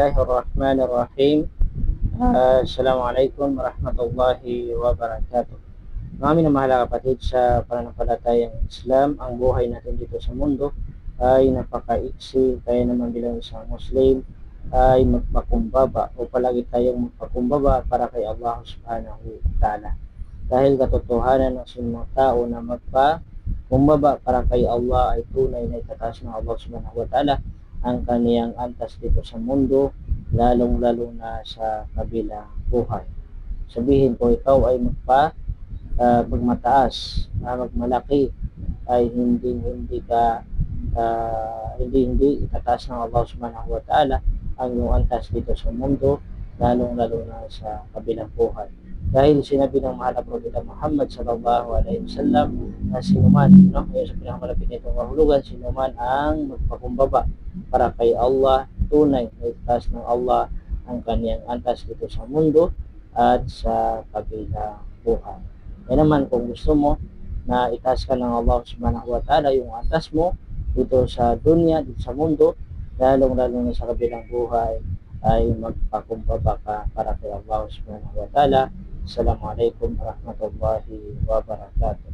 Bismillahirrahmanirrahim. Assalamualaikum warahmatullahi wabarakatuh. Mga minamahal na kapatid sa pananampalatayang Islam, ang buhay natin dito sa mundo ay napakaiksi, kaya naman bilang isang Muslim ay magpakumbaba o palagi tayong magpakumbaba para kay Allah subhanahu wa ta'ala. Dahil katotohanan ng sinumang tao na magpakumbaba para kay Allah ay tunay na itataas ng Allah subhanahu wa ta'ala ang kaniyang antas dito sa mundo, lalong-lalo na sa kabilang buhay. Sabihin ko, ikaw ay magmataas, magmalaki, ay hindi ka hindi itataas ng Allah subhanahu wa ta'ala ang iyong antas dito sa mundo, lalong-lalo na sa kabilang buhay. Dahil sinabi ng mahal na Propeta Muhammad sallallahu alaihi wasallam na sinuman, ngayon sa pinakamalapit nitong kahulugan, sinuman ang magpakumbaba para kay Allah, tunay na itaas ng Allah ang kaniyang antas dito sa mundo at sa kabilang buhay. Kaya naman kung gusto mo na itaas ka ng Allah subhanahu wa ta'ala yung antas mo dito sa dunya, dito sa mundo, lalong-lalo na sa kabilang buhay, ay magpakumbaba ka para kay Allah subhanahu wa ta'ala. Assalamualaikum warahmatullahi wabarakatuh.